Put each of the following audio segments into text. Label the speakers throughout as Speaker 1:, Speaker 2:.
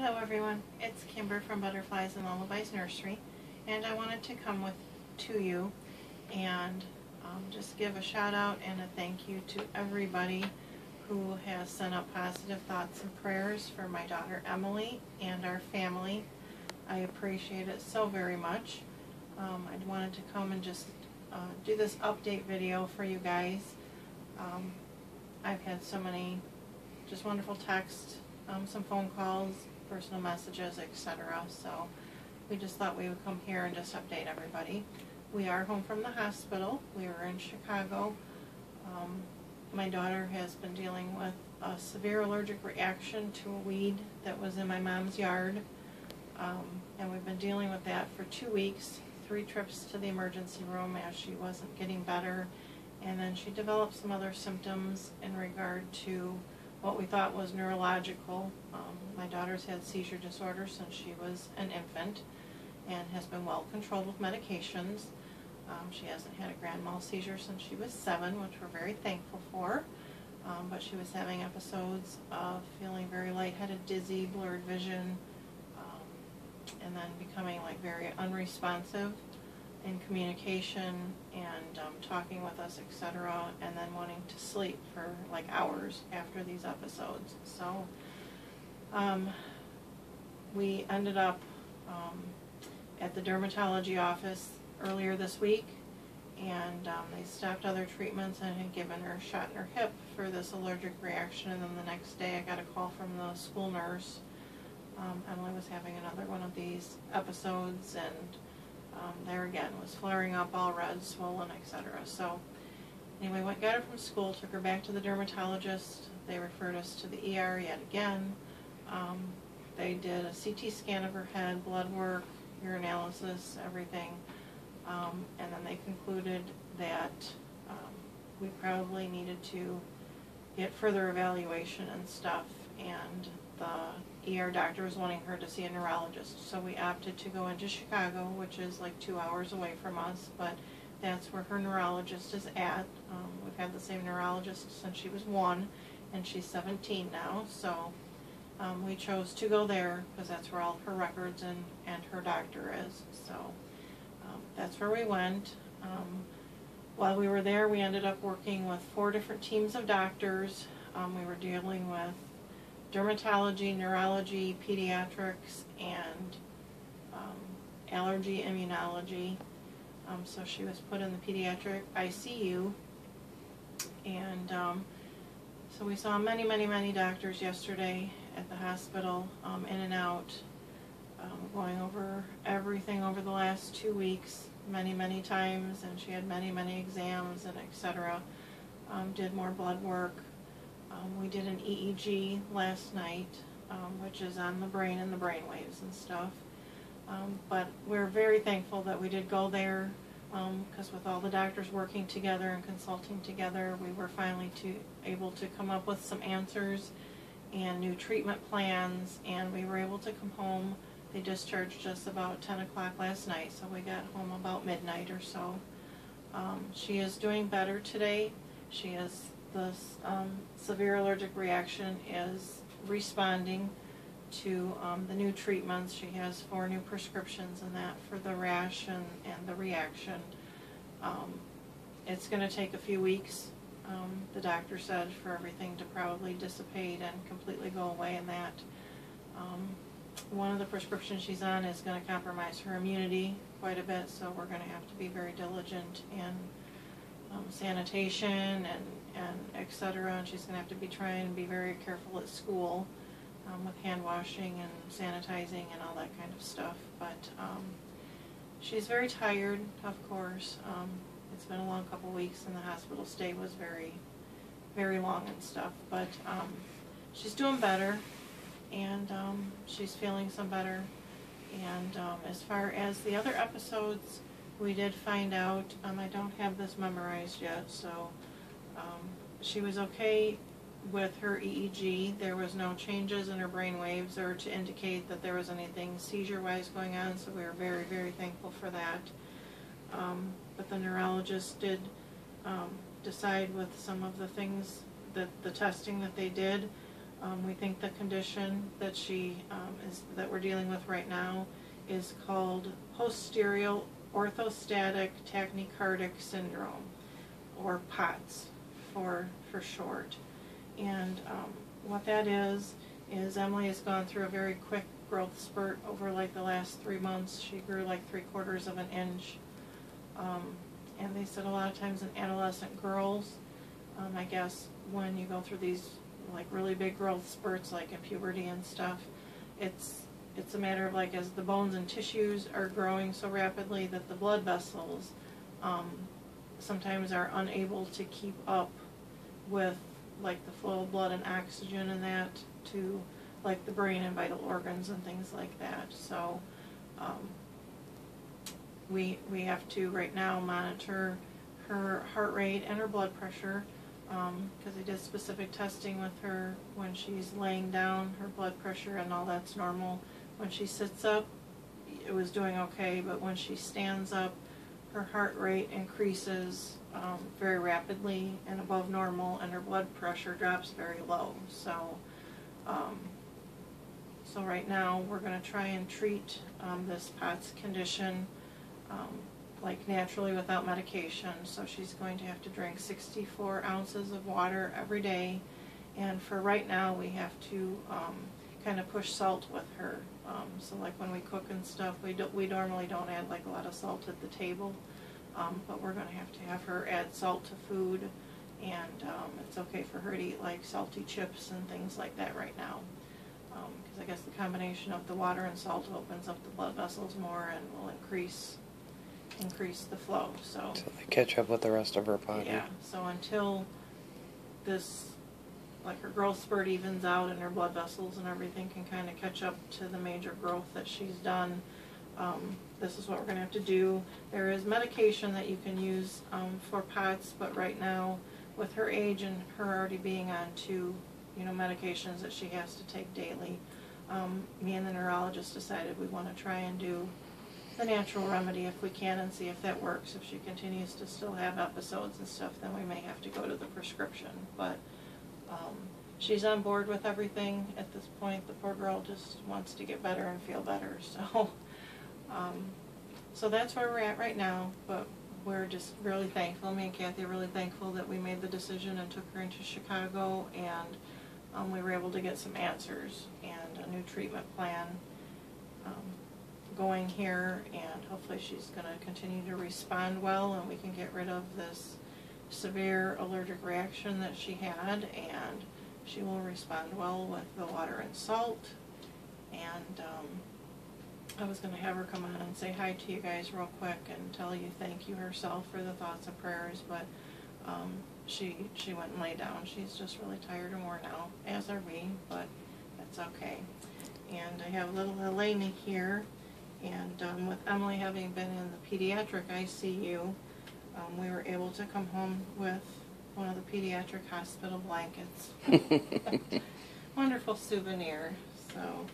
Speaker 1: Hello everyone, it's Kimber from Butterflies and Lullabies Nursery, and I wanted to come to you and just give a shout out and a thank you to everybody who has sent up positive thoughts and prayers for my daughter Emily and our family. I appreciate it so very much. I wanted to come and just do this update video for you guys. I've had so many just wonderful texts, some phone calls, personal messages, etc. So we just thought we would come here and just update everybody. We are home from the hospital. We were in Chicago. My daughter has been dealing with a severe allergic reaction to a weed that was in my mom's yard. And we've been dealing with that for 2 weeks, 3 trips to the emergency room as she wasn't getting better. And then she developed some other symptoms in regard to what we thought was neurological. My daughter's had seizure disorder since she was an infant and has been well controlled with medications. She hasn't had a grand mal seizure since she was 7, which we're very thankful for. But she was having episodes of feeling very lightheaded, dizzy, blurred vision, and then becoming like very unresponsive in communication and talking with us, etc., and then wanting to sleep for like hours after these episodes. So we ended up at the dermatology office earlier this week, and they stopped other treatments and had given her a shot in her hip for this allergic reaction. And then the next day I got a call from the school nurse. Emily was having another one of these episodes, and there again was flaring up, all red, swollen, etc. So anyway, got her from school, took her back to the dermatologist. They referred us to the ER yet again. They did a CT scan of her head, blood work, urinalysis, everything, and then they concluded that we probably needed to get further evaluation and stuff, and the ER doctor was wanting her to see a neurologist. So we opted to go into Chicago, which is like 2 hours away from us, but that's where her neurologist is at. We've had the same neurologist since she was 1, and she's 17 now, so we chose to go there because that's where all of her records and her doctor is. So that's where we went. While we were there, we ended up working with 4 different teams of doctors. We were dealing with dermatology, neurology, pediatrics, and allergy immunology. So she was put in the pediatric ICU, and so we saw many doctors yesterday at the hospital, in and out, going over everything over the last 2 weeks, many times, and she had many exams and etc. Did more blood work. We did an EEG last night, which is on the brain and the brain waves and stuff. But we're very thankful that we did go there, because with all the doctors working together and consulting together, we were finally able to come up with some answers and new treatment plans, and we were able to come home. They discharged us about 10 o'clock last night, so we got home about midnight or so. She is doing better today. The severe allergic reaction is responding to the new treatments. She has 4 new prescriptions and that for the rash and the reaction. It's going to take a few weeks, the doctor said, for everything to probably dissipate and completely go away, and that one of the prescriptions she's on is going to compromise her immunity quite a bit, so we're going to have to be very diligent in sanitation and etc. And she's going to have to be trying to be very careful at school with hand washing and sanitizing and all that kind of stuff. But she's very tired, of course. It's been a long couple weeks, and the hospital stay was very long and stuff. But she's doing better, and she's feeling some better. And as far as the other episodes, we did find out, I don't have this memorized yet, so she was okay with her EEG. There was no changes in her brain waves or to indicate that there was anything seizure-wise going on, so we were very thankful for that. But the neurologist did decide with some of the things that the testing that they did, We think the condition that that we're dealing with right now is called posterior orthostatic tachycardic syndrome, or POTS for short. And what that is Emily has gone through a very quick growth spurt over like the last 3 months. She grew like 3/4 of an inch. And they said a lot of times in adolescent girls, I guess when you go through these like really big growth spurts like in puberty and stuff, it's a matter of like as the bones and tissues are growing so rapidly that the blood vessels sometimes are unable to keep up with like the flow of blood and oxygen and that to like the brain and vital organs and things like that. So we have to right now monitor her heart rate and her blood pressure, because they did specific testing with her when she's laying down. Her blood pressure and all that's normal. When she sits up, it was doing okay, but when she stands up, her heart rate increases very rapidly and above normal, and her blood pressure drops very low. So so right now we're going to try and treat this POTS condition like naturally without medication. So she's going to have to drink 64 ounces of water every day, and for right now we have to kind of push salt with her. So like when we cook and stuff, we normally don't add like a lot of salt at the table, but we're going to have her add salt to food, and it's okay for her to eat like salty chips and things like that right now, because I guess the combination of the water and salt opens up the blood vessels more and will increase the flow. So
Speaker 2: they catch up with the rest of her body.
Speaker 1: Yeah, so until this, like her growth spurt evens out and her blood vessels and everything can kind of catch up to the major growth that she's done, this is what we're going to have to do. There is medication that you can use for POTS, but right now with her age and her already being on 2 medications that she has to take daily, me and the neurologist decided we want to try and do the natural remedy if we can and see if that works. If she continues to still have episodes and stuff, then we may have to go to the prescription. But she's on board with everything at this point. The poor girl just wants to get better and feel better. So so that's where we're at right now, but we're just really thankful. Me and Kathy are really thankful that we made the decision and took her into Chicago, and we were able to get some answers and a new treatment plan going here, and hopefully she's going to continue to respond well and we can get rid of this severe allergic reaction that she had, and she will respond well with the water and salt. And I was going to have her come on and say hi to you guys real quick and tell you thank you herself for the thoughts and prayers, but she went and lay down. She's just really tired and worn out, as are we, but that's okay. And I have little Elena here. And with Emily having been in the pediatric ICU, we were able to come home with one of the pediatric hospital blankets. Wonderful souvenir. So,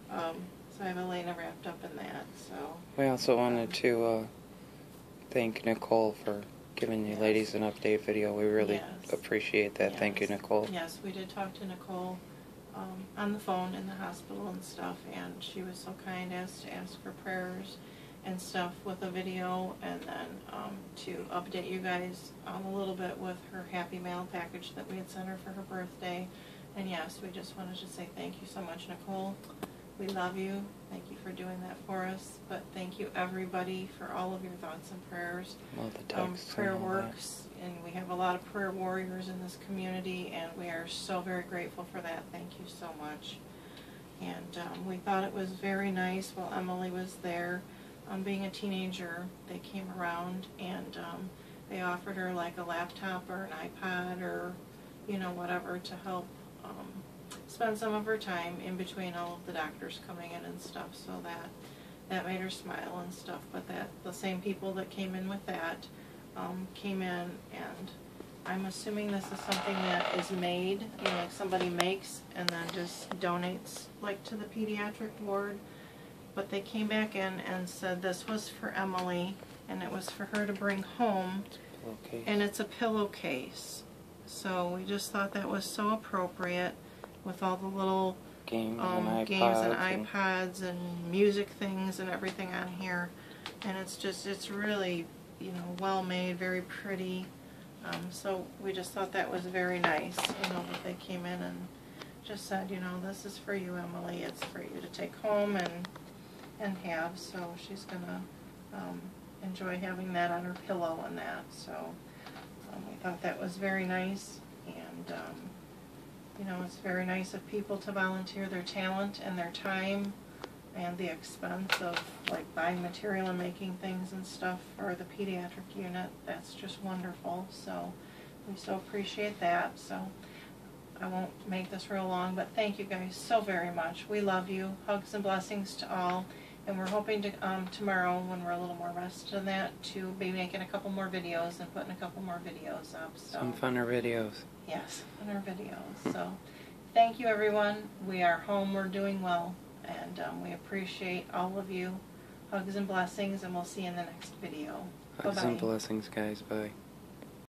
Speaker 1: so I have Elena wrapped up in that. So
Speaker 2: we also wanted to thank Nicole for giving you ladies an update video. We really appreciate that. Thank you, Nicole.
Speaker 1: Yes, we did talk to Nicole on the phone in the hospital and stuff, and she was so kind as to ask for prayers and stuff with a video, and then to update you guys a little bit with her happy mail package that we had sent her for her birthday. And yes, we just wanted to say thank you so much, Nicole. We love you. Thank you for doing that for us. But thank you, everybody, for all of your thoughts and prayers.
Speaker 2: All the texts
Speaker 1: Prayer works, and we have a lot of prayer warriors in this community, and we are so very grateful for that. Thank you so much. And we thought it was very nice while Emily was there. Being a teenager, they came around and they offered her like a laptop or an iPod or, whatever to help spend some of her time in between all of the doctors coming in and stuff, so that made her smile and stuff. But the same people that came in with that came in, and I'm assuming this is something that is made, like somebody makes and then just donates like to the pediatric ward. But they came back in and said this was for Emily and it was for her to bring home, and it's a pillowcase. So we just thought that was so appropriate with all the little
Speaker 2: games
Speaker 1: games and
Speaker 2: and
Speaker 1: iPads and music things and everything on here. And it's really, you know, well made, very pretty. So we just thought that was very nice, you know, that they came in and just said, you know, this is for you, Emily. It's for you to take home and have. So she's gonna enjoy having that on her pillow and that. So we thought that was very nice, and you know, it's very nice of people to volunteer their talent and their time and the expense of like buying material and making things and stuff for the pediatric unit. That's just wonderful. So we so appreciate that. So I won't make this real long, but thank you guys so very much. We love you. Hugs and blessings to all. And we're hoping to tomorrow, when we're a little more rested than that, to be making a couple more videos and putting a couple more videos up. So
Speaker 2: some funner videos.
Speaker 1: yes, funner videos. So thank you, everyone. We are home. We're doing well. And we appreciate all of you. Hugs and blessings, and we'll see you in the next video.
Speaker 2: Hugs
Speaker 1: Bye-bye.
Speaker 2: and blessings, guys. Bye.